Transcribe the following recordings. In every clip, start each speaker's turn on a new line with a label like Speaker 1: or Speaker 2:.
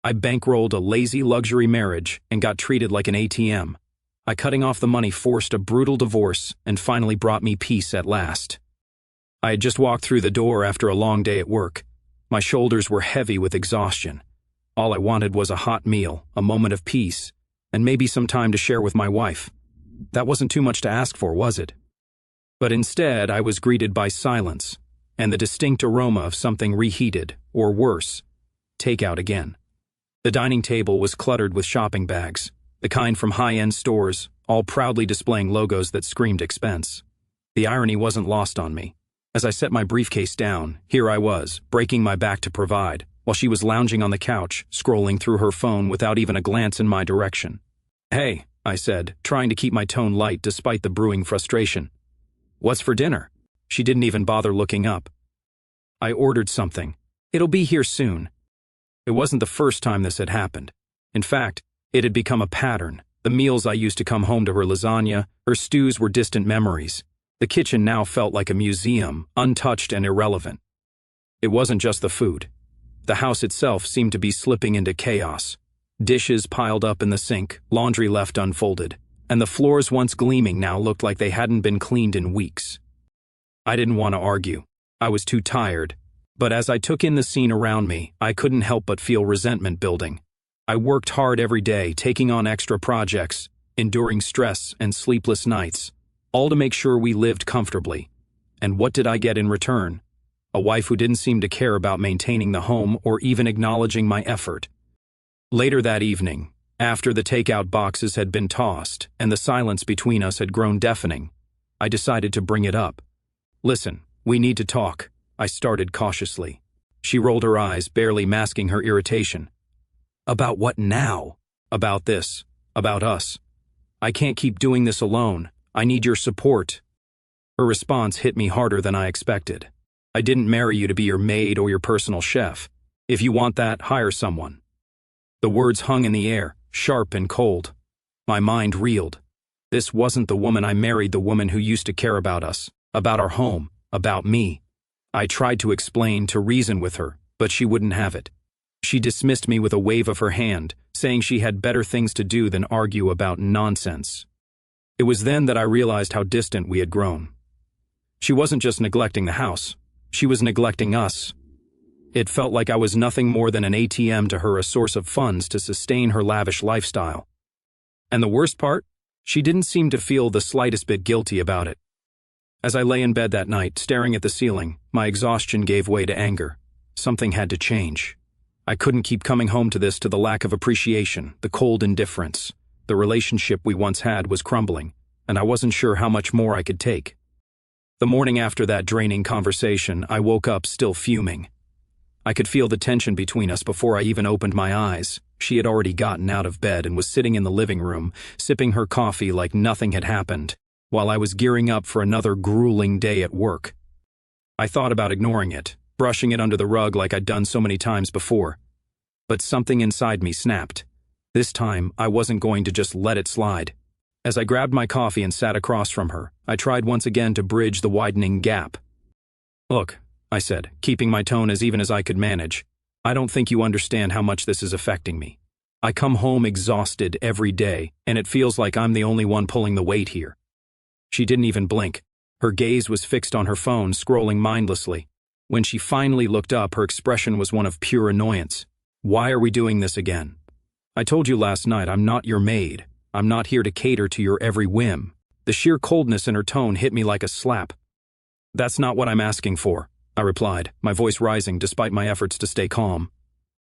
Speaker 1: I bankrolled a lazy luxury marriage and got treated like an ATM. Cutting off the money forced a brutal divorce and finally brought me peace at last. I had just walked through the door after a long day at work. My shoulders were heavy with exhaustion. All I wanted was a hot meal, a moment of peace, and maybe some time to share with my wife. That wasn't too much to ask for, was it? But instead, I was greeted by silence and the distinct aroma of something reheated, or worse, takeout again. The dining table was cluttered with shopping bags, the kind from high-end stores, all proudly displaying logos that screamed expense. The irony wasn't lost on me. As I set my briefcase down, here I was, breaking my back to provide, while she was lounging on the couch, scrolling through her phone without even a glance in my direction. "Hey," I said, trying to keep my tone light despite the brewing frustration. "What's for dinner?" She didn't even bother looking up. "I ordered something. It'll be here soon." It wasn't the first time this had happened. In fact, it had become a pattern. The meals I used to come home to her lasagna, her stews were distant memories. The kitchen now felt like a museum, untouched and irrelevant. It wasn't just the food. The house itself seemed to be slipping into chaos. Dishes piled up in the sink, laundry left unfolded, and the floors once gleaming now looked like they hadn't been cleaned in weeks. I didn't want to argue. I was too tired. But as I took in the scene around me, I couldn't help but feel resentment building. I worked hard every day, taking on extra projects, enduring stress and sleepless nights, all to make sure we lived comfortably. And what did I get in return? A wife who didn't seem to care about maintaining the home or even acknowledging my effort. Later that evening, after the takeout boxes had been tossed and the silence between us had grown deafening, I decided to bring it up. "Listen, we need to talk," I started cautiously. She rolled her eyes, barely masking her irritation. "About what now?" "About this. About us. I can't keep doing this alone. I need your support." Her response hit me harder than I expected. "I didn't marry you to be your maid or your personal chef. If you want that, hire someone." The words hung in the air, sharp and cold. My mind reeled. This wasn't the woman I married, the woman who used to care about us, about our home, about me. I tried to explain, to reason with her, but she wouldn't have it. She dismissed me with a wave of her hand, saying she had better things to do than argue about nonsense. It was then that I realized how distant we had grown. She wasn't just neglecting the house. She was neglecting us. It felt like I was nothing more than an ATM to her, a source of funds to sustain her lavish lifestyle. And the worst part? She didn't seem to feel the slightest bit guilty about it. As I lay in bed that night, staring at the ceiling, my exhaustion gave way to anger. Something had to change. I couldn't keep coming home to this, to the lack of appreciation, the cold indifference. The relationship we once had was crumbling, and I wasn't sure how much more I could take. The morning after that draining conversation, I woke up still fuming. I could feel the tension between us before I even opened my eyes. She had already gotten out of bed and was sitting in the living room, sipping her coffee like nothing had happened, while I was gearing up for another grueling day at work. I thought about ignoring it, brushing it under the rug like I'd done so many times before. But something inside me snapped. This time, I wasn't going to just let it slide. As I grabbed my coffee and sat across from her, I tried once again to bridge the widening gap. "Look," I said, keeping my tone as even as I could manage, "I don't think you understand how much this is affecting me. I come home exhausted every day, and it feels like I'm the only one pulling the weight here." She didn't even blink. Her gaze was fixed on her phone, scrolling mindlessly. When she finally looked up, her expression was one of pure annoyance. "Why are we doing this again? I told you last night I'm not your maid. I'm not here to cater to your every whim." The sheer coldness in her tone hit me like a slap. "That's not what I'm asking for," I replied, my voice rising despite my efforts to stay calm.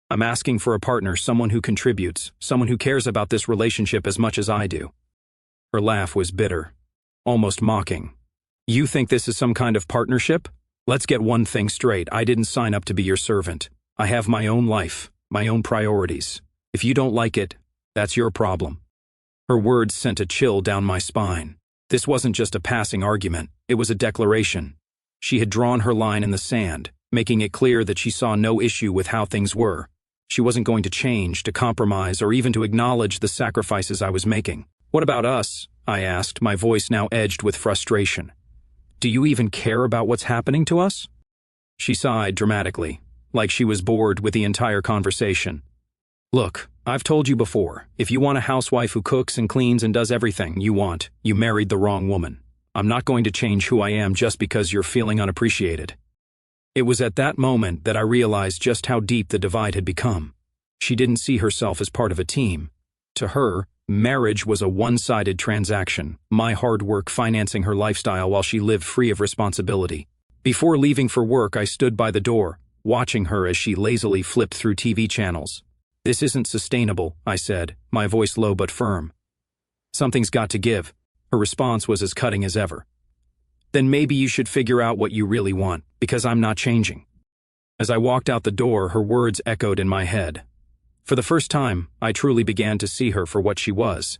Speaker 1: "I'm asking for a partner, someone who contributes, someone who cares about this relationship as much as I do." Her laugh was bitter, almost mocking. "You think this is some kind of partnership? Let's get one thing straight. I didn't sign up to be your servant. I have my own life, my own priorities. If you don't like it, that's your problem." Her words sent a chill down my spine. This wasn't just a passing argument, it was a declaration. She had drawn her line in the sand, making it clear that she saw no issue with how things were. She wasn't going to change, to compromise, or even to acknowledge the sacrifices I was making. "What about us?" I asked, my voice now edged with frustration. "Do you even care about what's happening to us?" She sighed dramatically, like she was bored with the entire conversation. Look, I've told you before, if you want a housewife who cooks and cleans and does everything you want, you married the wrong woman. I'm not going to change who I am just because you're feeling unappreciated. It was at that moment that I realized just how deep the divide had become. She didn't see herself as part of a team. To her, marriage was a one-sided transaction, my hard work financing her lifestyle while she lived free of responsibility. Before leaving for work, I stood by the door, watching her as she lazily flipped through TV channels. "This isn't sustainable," I said, my voice low but firm. "Something's got to give." Her response was as cutting as ever. "Then maybe you should figure out what you really want, because I'm not changing." As I walked out the door, her words echoed in my head. For the first time, I truly began to see her for what she was.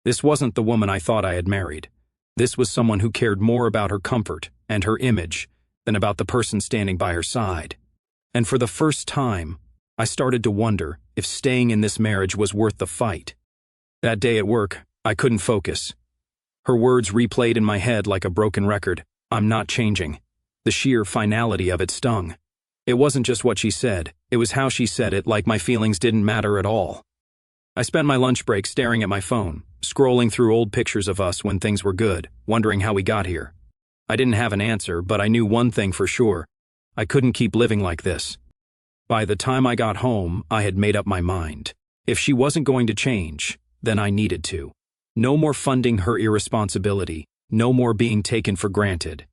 Speaker 1: This wasn't the woman I thought I had married. This was someone who cared more about her comfort and her image than about the person standing by her side. And for the first time, I started to wonder if staying in this marriage was worth the fight. That day at work, I couldn't focus. Her words replayed in my head like a broken record. "I'm not changing." The sheer finality of it stung. It wasn't just what she said, it was how she said it, like my feelings didn't matter at all. I spent my lunch break staring at my phone, scrolling through old pictures of us when things were good, wondering how we got here. I didn't have an answer, but I knew one thing for sure. I couldn't keep living like this. By the time I got home, I had made up my mind. If she wasn't going to change, then I needed to. No more funding her irresponsibility, no more being taken for granted.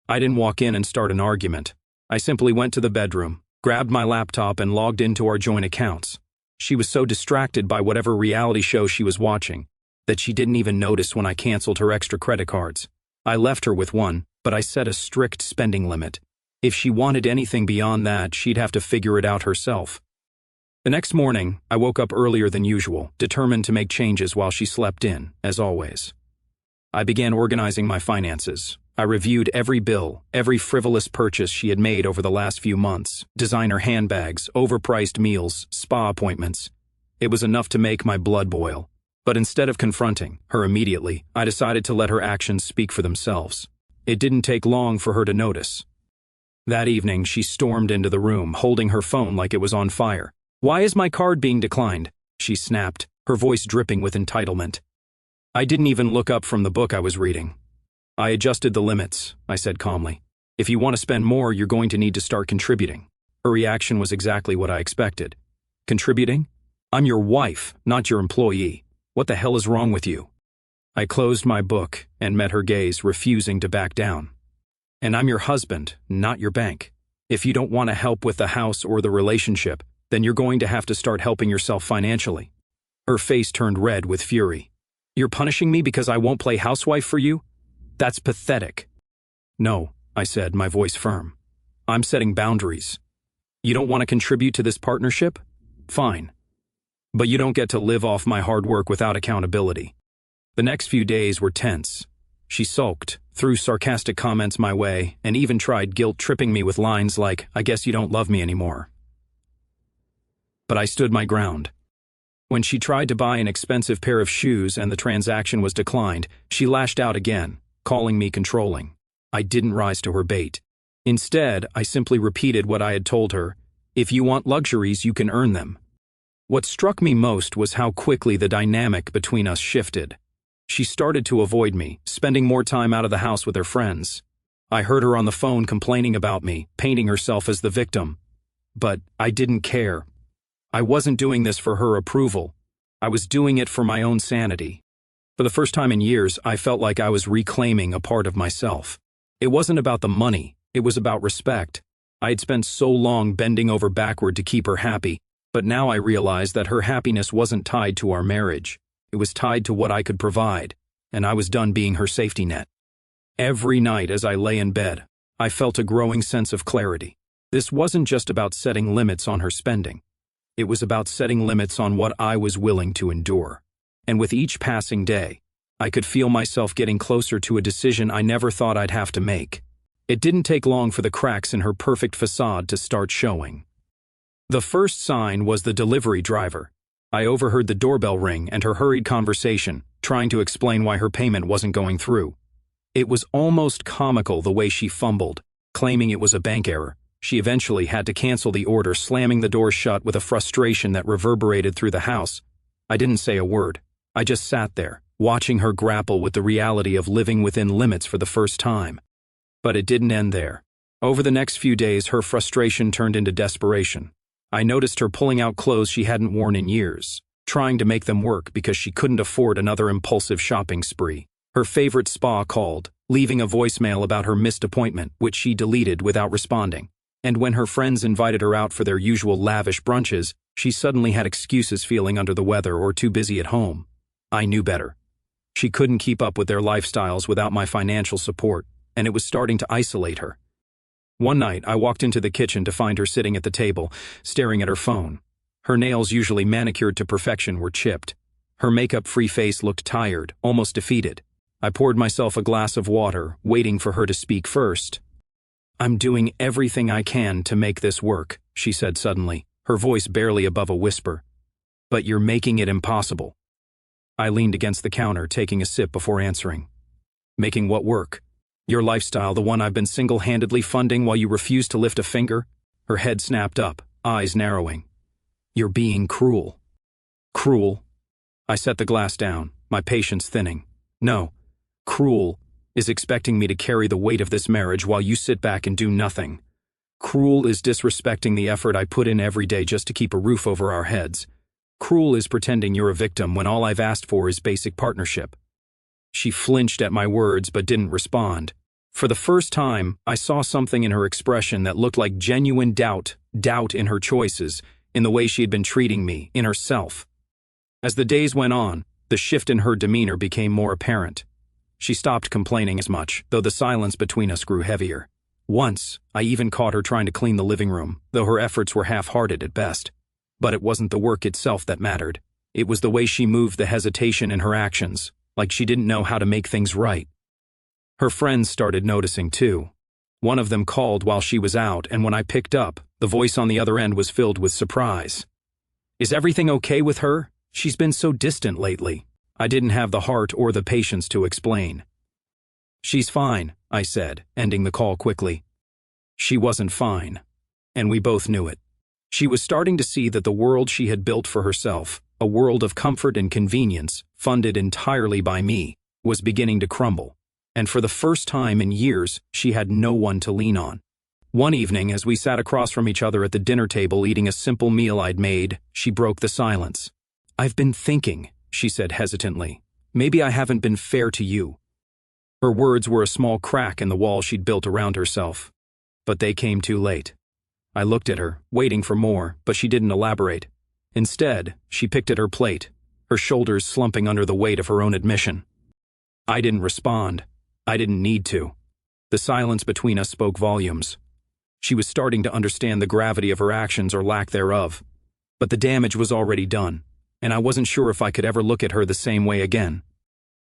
Speaker 1: I didn't walk in and start an argument. I simply went to the bedroom, grabbed my laptop and logged into our joint accounts. She was so distracted by whatever reality show she was watching that she didn't even notice when I canceled her extra credit cards. I left her with one, but I set a strict spending limit. If she wanted anything beyond that, she'd have to figure it out herself. The next morning, I woke up earlier than usual, determined to make changes while she slept in, as always. I began organizing my finances. I reviewed every bill, every frivolous purchase she had made over the last few months, designer handbags, overpriced meals, spa appointments. It was enough to make my blood boil. But instead of confronting her immediately, I decided to let her actions speak for themselves. It didn't take long for her to notice. That evening, she stormed into the room, holding her phone like it was on fire. "Why is my card being declined?" she snapped, her voice dripping with entitlement. I didn't even look up from the book I was reading. "I adjusted the limits," I said calmly. "If you want to spend more, you're going to need to start contributing." Her reaction was exactly what I expected. "Contributing? I'm your wife, not your employee. What the hell is wrong with you?" I closed my book and met her gaze, refusing to back down. "And I'm your husband, not your bank. If you don't want to help with the house or the relationship, then you're going to have to start helping yourself financially." Her face turned red with fury. "You're punishing me because I won't play housewife for you? That's pathetic." "No," I said, my voice firm. "I'm setting boundaries. You don't want to contribute to this partnership? Fine. But you don't get to live off my hard work without accountability." The next few days were tense. She sulked, threw sarcastic comments my way, and even tried guilt-tripping me with lines like, "I guess you don't love me anymore." But I stood my ground. When she tried to buy an expensive pair of shoes and the transaction was declined, she lashed out again, calling me controlling. I didn't rise to her bait. Instead, I simply repeated what I had told her. If you want luxuries, you can earn them. What struck me most was how quickly the dynamic between us shifted. She started to avoid me, spending more time out of the house with her friends. I heard her on the phone complaining about me, painting herself as the victim. But I didn't care. I wasn't doing this for her approval. I was doing it for my own sanity. For the first time in years, I felt like I was reclaiming a part of myself. It wasn't about the money, it was about respect. I had spent so long bending over backward to keep her happy, but now I realized that her happiness wasn't tied to our marriage. It was tied to what I could provide, and I was done being her safety net. Every night as I lay in bed, I felt a growing sense of clarity. This wasn't just about setting limits on her spending. It was about setting limits on what I was willing to endure. And with each passing day, I could feel myself getting closer to a decision I never thought I'd have to make. It didn't take long for the cracks in her perfect facade to start showing. The first sign was the delivery driver. I overheard the doorbell ring and her hurried conversation, trying to explain why her payment wasn't going through. It was almost comical the way she fumbled, claiming it was a bank error. She eventually had to cancel the order, slamming the door shut with a frustration that reverberated through the house. I didn't say a word. I just sat there, watching her grapple with the reality of living within limits for the first time. But it didn't end there. Over the next few days, her frustration turned into desperation. I noticed her pulling out clothes she hadn't worn in years, trying to make them work because she couldn't afford another impulsive shopping spree. Her favorite spa called, leaving a voicemail about her missed appointment, which she deleted without responding. And when her friends invited her out for their usual lavish brunches, she suddenly had excuses, feeling under the weather or too busy at home. I knew better. She couldn't keep up with their lifestyles without my financial support, and it was starting to isolate her. One night, I walked into the kitchen to find her sitting at the table, staring at her phone. Her nails, usually manicured to perfection, were chipped. Her makeup-free face looked tired, almost defeated. I poured myself a glass of water, waiting for her to speak first. "I'm doing everything I can to make this work," she said suddenly, her voice barely above a whisper. "But you're making it impossible." I leaned against the counter, taking a sip before answering. "Making what work? Your lifestyle, the one I've been single-handedly funding while you refuse to lift a finger?" Her head snapped up, eyes narrowing. "You're being cruel." "Cruel?" I set the glass down, my patience thinning. "No. Cruel is expecting me to carry the weight of this marriage while you sit back and do nothing. Cruel is disrespecting the effort I put in every day just to keep a roof over our heads. Cruel is pretending you're a victim when all I've asked for is basic partnership." She flinched at my words but didn't respond. For the first time, I saw something in her expression that looked like genuine doubt in her choices, in the way she had been treating me, in herself. As the days went on, the shift in her demeanor became more apparent. She stopped complaining as much, though the silence between us grew heavier. Once, I even caught her trying to clean the living room, though her efforts were half-hearted at best. But it wasn't the work itself that mattered. It was the way she moved, the hesitation in her actions, like she didn't know how to make things right. Her friends started noticing too. One of them called while she was out, and when I picked up, the voice on the other end was filled with surprise. "Is everything okay with her? She's been so distant lately." I didn't have the heart or the patience to explain. "She's fine," I said, ending the call quickly. She wasn't fine, and we both knew it. She was starting to see that the world she had built for herself, a world of comfort and convenience, funded entirely by me, was beginning to crumble, and for the first time in years, she had no one to lean on. One evening, as we sat across from each other at the dinner table eating a simple meal I'd made, she broke the silence. "I've been thinking," she said hesitantly. "Maybe I haven't been fair to you." Her words were a small crack in the wall she'd built around herself. But they came too late. I looked at her, waiting for more, but she didn't elaborate. Instead, she picked at her plate, her shoulders slumping under the weight of her own admission. I didn't respond. I didn't need to. The silence between us spoke volumes. She was starting to understand the gravity of her actions or lack thereof. But the damage was already done, and I wasn't sure if I could ever look at her the same way again.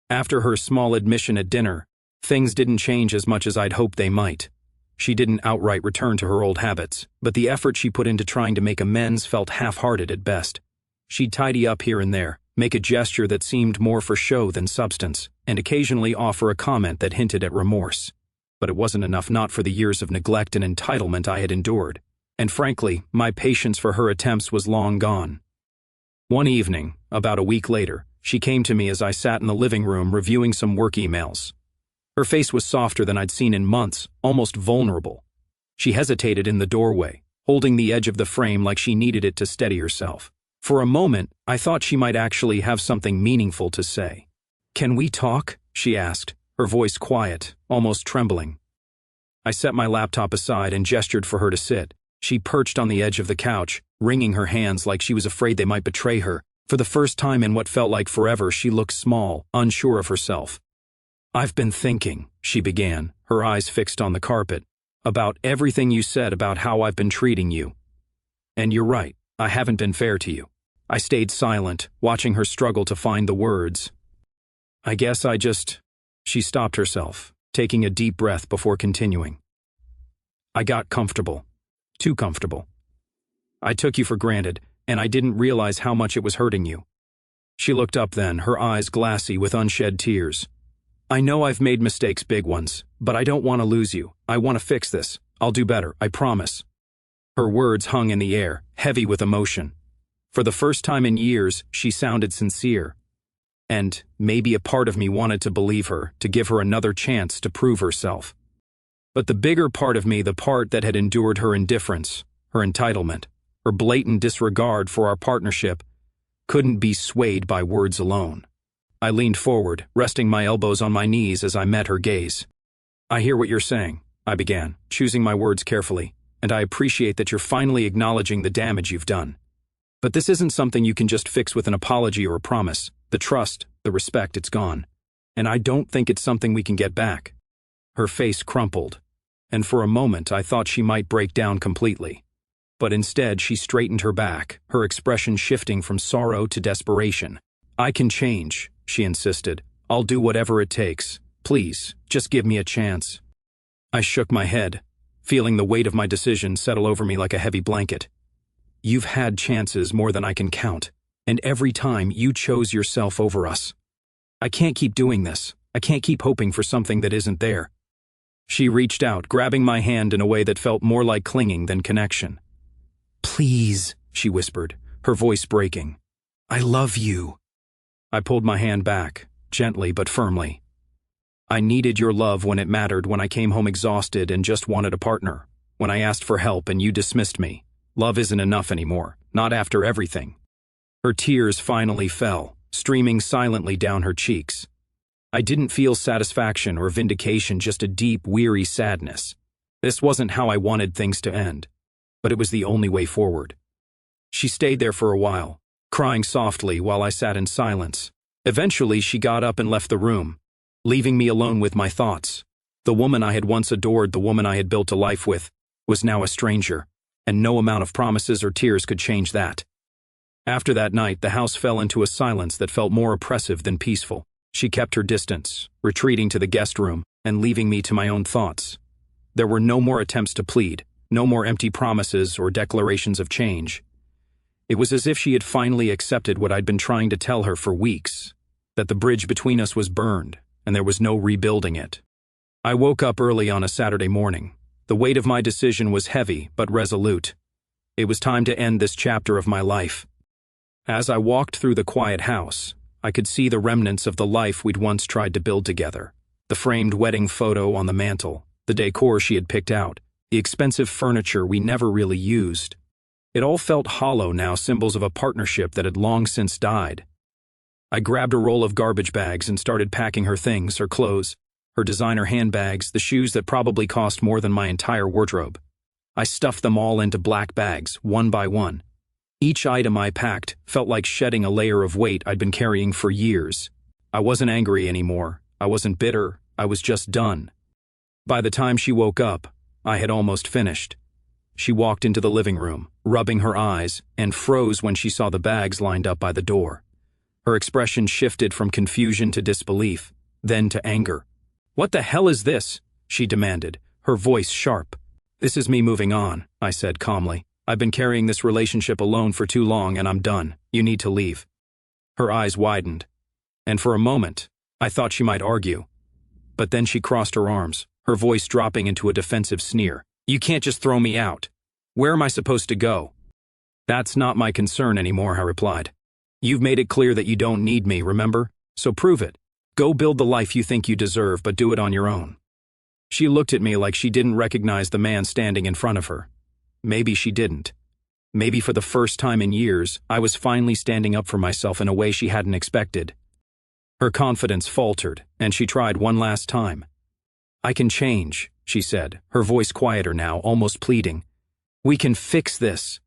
Speaker 1: After her small admission at dinner, things didn't change as much as I'd hoped they might. She didn't outright return to her old habits, but the effort she put into trying to make amends felt half-hearted at best. She'd tidy up here and there, make a gesture that seemed more for show than substance, and occasionally offer a comment that hinted at remorse. But it wasn't enough, not for the years of neglect and entitlement I had endured. And frankly, my patience for her attempts was long gone. One evening, about a week later, she came to me as I sat in the living room reviewing some work emails. Her face was softer than I'd seen in months, almost vulnerable. She hesitated in the doorway, holding the edge of the frame like she needed it to steady herself. For a moment, I thought she might actually have something meaningful to say. "Can we talk?" she asked, her voice quiet, almost trembling. I set my laptop aside and gestured for her to sit. She perched on the edge of the couch, wringing her hands like she was afraid they might betray her. For the first time in what felt like forever, she looked small, unsure of herself. "I've been thinking," she began, her eyes fixed on the carpet, "about everything you said about how I've been treating you. And you're right, I haven't been fair to you." I stayed silent, watching her struggle to find the words. "I guess I just—" She stopped herself, taking a deep breath before continuing. "I got comfortable. Too comfortable. I took you for granted, and I didn't realize how much it was hurting you." She looked up then, her eyes glassy with unshed tears. "I know I've made mistakes, big ones, but I don't want to lose you. I want to fix this. I'll do better, I promise." Her words hung in the air, heavy with emotion. For the first time in years, she sounded sincere. And maybe a part of me wanted to believe her, to give her another chance to prove herself. But the bigger part of me, the part that had endured her indifference, her entitlement, her blatant disregard for our partnership, couldn't be swayed by words alone. I leaned forward, resting my elbows on my knees as I met her gaze. "I hear what you're saying," I began, choosing my words carefully, "and I appreciate that you're finally acknowledging the damage you've done. But this isn't something you can just fix with an apology or a promise. The trust, the respect, it's gone. And I don't think it's something we can get back." Her face crumpled, and for a moment I thought she might break down completely. But instead she straightened her back, her expression shifting from sorrow to desperation. "I can change," she insisted. "I'll do whatever it takes. Please, just give me a chance." I shook my head, feeling the weight of my decision settle over me like a heavy blanket. "You've had chances more than I can count, and every time you chose yourself over us. I can't keep doing this. I can't keep hoping for something that isn't there." She reached out, grabbing my hand in a way that felt more like clinging than connection. "Please," she whispered, her voice breaking. "I love you." I pulled my hand back, gently but firmly. "I needed your love when it mattered, when I came home exhausted and just wanted a partner, when I asked for help and you dismissed me. Love isn't enough anymore, not after everything." Her tears finally fell, streaming silently down her cheeks. I didn't feel satisfaction or vindication, just a deep, weary sadness. This wasn't how I wanted things to end, but it was the only way forward. She stayed there for a while, crying softly while I sat in silence. Eventually, she got up and left the room, leaving me alone with my thoughts. The woman I had once adored, the woman I had built a life with, was now a stranger, and no amount of promises or tears could change that. After that night, the house fell into a silence that felt more oppressive than peaceful. She kept her distance, retreating to the guest room and leaving me to my own thoughts. There were no more attempts to plead, no more empty promises or declarations of change. It was as if she had finally accepted what I'd been trying to tell her for weeks, that the bridge between us was burned, and there was no rebuilding it. I woke up early on a Saturday morning. The weight of my decision was heavy but resolute. It was time to end this chapter of my life. As I walked through the quiet house, I could see the remnants of the life we'd once tried to build together. The framed wedding photo on the mantel, the decor she had picked out, the expensive furniture we never really used. It all felt hollow now, symbols of a partnership that had long since died. I grabbed a roll of garbage bags and started packing her things, her clothes, her designer handbags, the shoes that probably cost more than my entire wardrobe. I stuffed them all into black bags, one by one. Each item I packed felt like shedding a layer of weight I'd been carrying for years. I wasn't angry anymore. I wasn't bitter. I was just done. By the time she woke up, I had almost finished. She walked into the living room, rubbing her eyes, and froze when she saw the bags lined up by the door. Her expression shifted from confusion to disbelief, then to anger. "What the hell is this?" she demanded, her voice sharp. "This is me moving on," I said calmly. "I've been carrying this relationship alone for too long and I'm done. You need to leave." Her eyes widened, and for a moment, I thought she might argue. But then she crossed her arms, her voice dropping into a defensive sneer. "You can't just throw me out. Where am I supposed to go?" "That's not my concern anymore," I replied. "You've made it clear that you don't need me, remember? So prove it. Go build the life you think you deserve, but do it on your own." She looked at me like she didn't recognize the man standing in front of her. Maybe she didn't. Maybe for the first time in years, I was finally standing up for myself in a way she hadn't expected. Her confidence faltered, and she tried one last time. "I can change," she said, her voice quieter now, almost pleading. "We can fix this."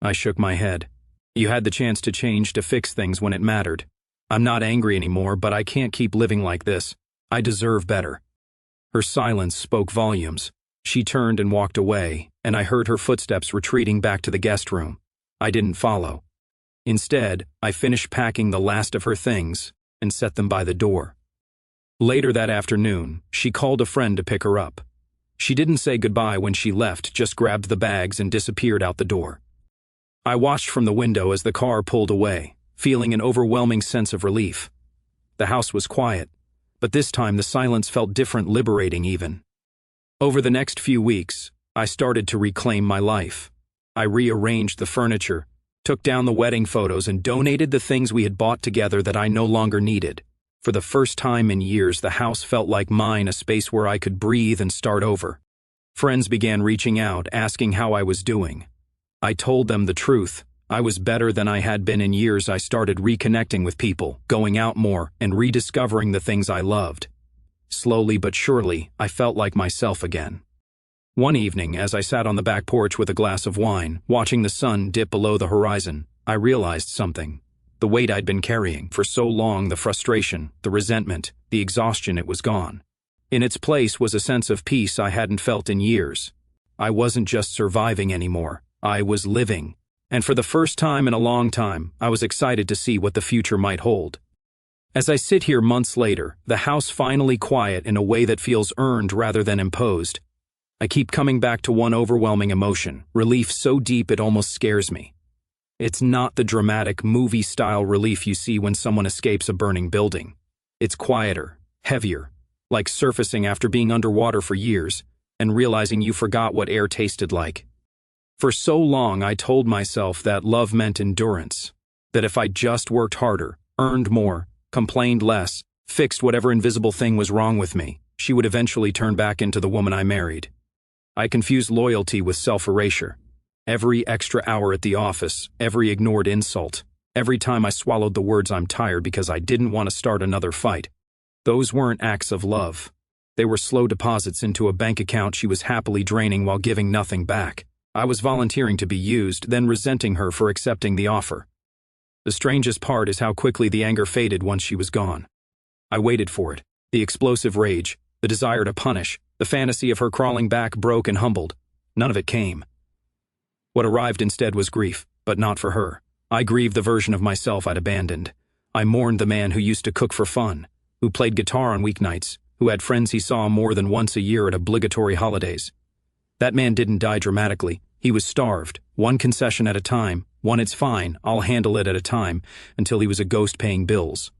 Speaker 1: I shook my head. "You had the chance to change, to fix things when it mattered. I'm not angry anymore, but I can't keep living like this. I deserve better." Her silence spoke volumes. She turned and walked away, and I heard her footsteps retreating back to the guest room. I didn't follow. Instead, I finished packing the last of her things and set them by the door. Later that afternoon, she called a friend to pick her up. She didn't say goodbye when she left, just grabbed the bags and disappeared out the door. I watched from the window as the car pulled away, feeling an overwhelming sense of relief. The house was quiet, but this time the silence felt different, liberating even. Over the next few weeks, I started to reclaim my life. I rearranged the furniture, took down the wedding photos, and donated the things we had bought together that I no longer needed. For the first time in years, the house felt like mine, a space where I could breathe and start over. Friends began reaching out, asking how I was doing. I told them the truth. I was better than I had been in years. I started reconnecting with people, going out more, and rediscovering the things I loved. Slowly but surely, I felt like myself again. One evening, as I sat on the back porch with a glass of wine, watching the sun dip below the horizon, I realized something. The weight I'd been carrying for so long, the frustration, the resentment, the exhaustion, it was gone. In its place was a sense of peace I hadn't felt in years. I wasn't just surviving anymore. I was living. And for the first time in a long time, I was excited to see what the future might hold. As I sit here months later, the house finally quiet in a way that feels earned rather than imposed. I keep coming back to one overwhelming emotion, relief so deep it almost scares me. It's not the dramatic, movie-style relief you see when someone escapes a burning building. It's quieter, heavier, like surfacing after being underwater for years and realizing you forgot what air tasted like. For so long, I told myself that love meant endurance, that if I just worked harder, earned more, complained less, fixed whatever invisible thing was wrong with me, she would eventually turn back into the woman I married. I confused loyalty with self-erasure. Every extra hour at the office, every ignored insult, every time I swallowed the words "I'm tired" because I didn't want to start another fight. Those weren't acts of love. They were slow deposits into a bank account she was happily draining while giving nothing back. I was volunteering to be used, then resenting her for accepting the offer. The strangest part is how quickly the anger faded once she was gone. I waited for it. The explosive rage, the desire to punish, the fantasy of her crawling back, broke and humbled. None of it came. What arrived instead was grief, but not for her. I grieved the version of myself I'd abandoned. I mourned the man who used to cook for fun, who played guitar on weeknights, who had friends he saw more than once a year at obligatory holidays. That man didn't die dramatically. He was starved, one concession at a time, one "it's fine, I'll handle it" at a time, until he was a ghost paying bills.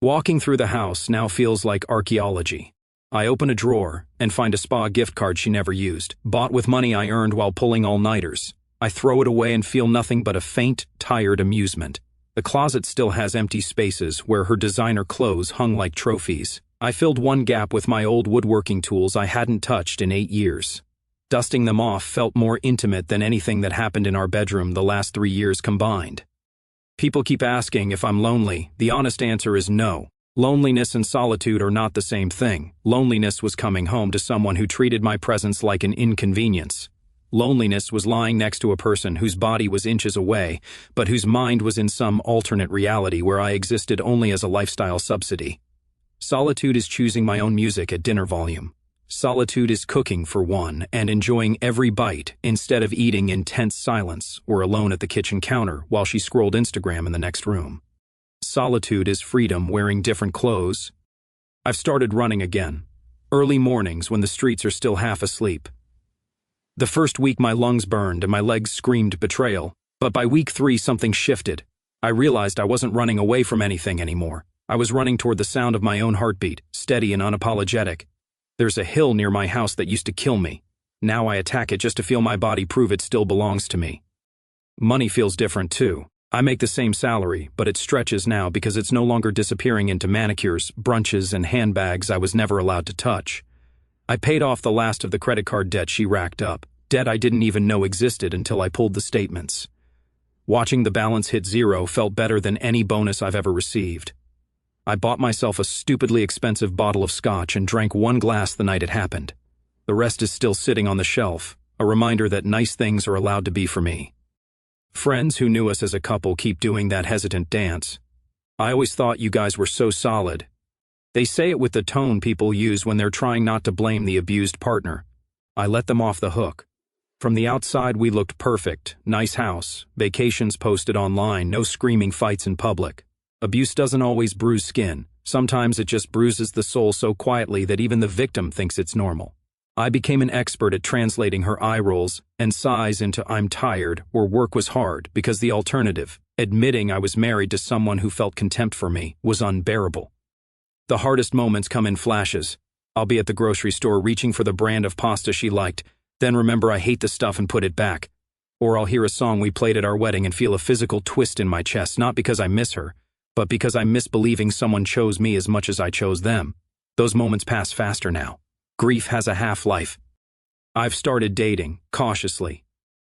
Speaker 1: Walking through the house now feels like archaeology. I open a drawer and find a spa gift card she never used, bought with money I earned while pulling all-nighters. I throw it away and feel nothing but a faint, tired amusement. The closet still has empty spaces where her designer clothes hung like trophies. I filled one gap with my old woodworking tools I hadn't touched in 8 years. Dusting them off felt more intimate than anything that happened in our bedroom the last 3 years combined. People keep asking if I'm lonely. The honest answer is no. Loneliness and solitude are not the same thing. Loneliness was coming home to someone who treated my presence like an inconvenience. Loneliness was lying next to a person whose body was inches away, but whose mind was in some alternate reality where I existed only as a lifestyle subsidy. Solitude is choosing my own music at dinner volume. Solitude is cooking for one and enjoying every bite instead of eating in tense silence or alone at the kitchen counter while she scrolled Instagram in the next room. Solitude is freedom wearing different clothes. I've started running again. Early mornings when the streets are still half asleep. The first week my lungs burned and my legs screamed betrayal, but by week 3 something shifted. I realized I wasn't running away from anything anymore. I was running toward the sound of my own heartbeat, steady and unapologetic. There's a hill near my house that used to kill me. Now I attack it just to feel my body prove it still belongs to me. Money feels different too. I make the same salary, but it stretches now because it's no longer disappearing into manicures, brunches, and handbags I was never allowed to touch. I paid off the last of the credit card debt she racked up, debt I didn't even know existed until I pulled the statements. Watching the balance hit 0 felt better than any bonus I've ever received. I bought myself a stupidly expensive bottle of scotch and drank 1 glass the night it happened. The rest is still sitting on the shelf, a reminder that nice things are allowed to be for me. Friends who knew us as a couple keep doing that hesitant dance. I always thought you guys were so solid. They say it with the tone people use when they're trying not to blame the abused partner. I let them off the hook. From the outside we looked perfect, nice house, vacations posted online, no screaming fights in public. Abuse doesn't always bruise skin. Sometimes it just bruises the soul so quietly that even the victim thinks it's normal. I became an expert at translating her eye rolls and sighs into "I'm tired" or "work was hard" because the alternative, admitting I was married to someone who felt contempt for me, was unbearable. The hardest moments come in flashes. I'll be at the grocery store reaching for the brand of pasta she liked, then remember I hate the stuff and put it back. Or I'll hear a song we played at our wedding and feel a physical twist in my chest, not because I miss her, but because I miss believing someone chose me as much as I chose them. Those moments pass faster now. Grief has a half-life. I've started dating, cautiously.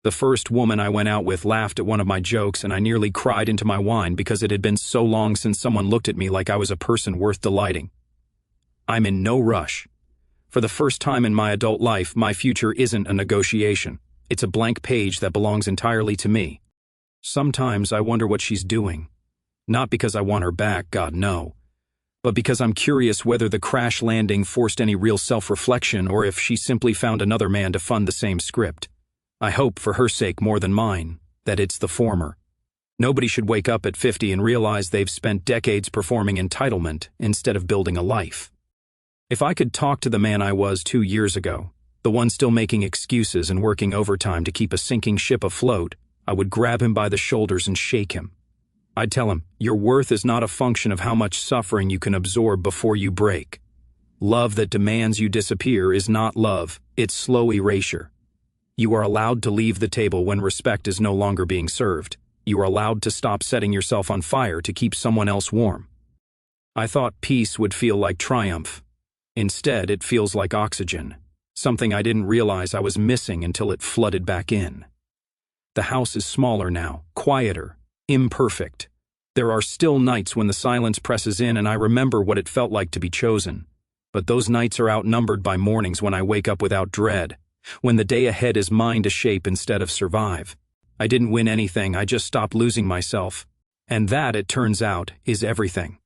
Speaker 1: The first woman I went out with laughed at one of my jokes and I nearly cried into my wine because it had been so long since someone looked at me like I was a person worth delighting. I'm in no rush. For the first time in my adult life, my future isn't a negotiation. It's a blank page that belongs entirely to me. Sometimes I wonder what she's doing. Not because I want her back, God no, but because I'm curious whether the crash landing forced any real self-reflection or if she simply found another man to fund the same script. I hope, for her sake more than mine, that it's the former. Nobody should wake up at 50 and realize they've spent decades performing entitlement instead of building a life. If I could talk to the man I was 2 years ago, the one still making excuses and working overtime to keep a sinking ship afloat, I would grab him by the shoulders and shake him. I'd tell him, your worth is not a function of how much suffering you can absorb before you break. Love that demands you disappear is not love, it's slow erasure. You are allowed to leave the table when respect is no longer being served. You are allowed to stop setting yourself on fire to keep someone else warm. I thought peace would feel like triumph. Instead, it feels like oxygen, something I didn't realize I was missing until it flooded back in. The house is smaller now, quieter, imperfect. There are still nights when the silence presses in and I remember what it felt like to be chosen. But those nights are outnumbered by mornings when I wake up without dread, when the day ahead is mine to shape instead of survive. I didn't win anything, I just stopped losing myself. And that, it turns out, is everything.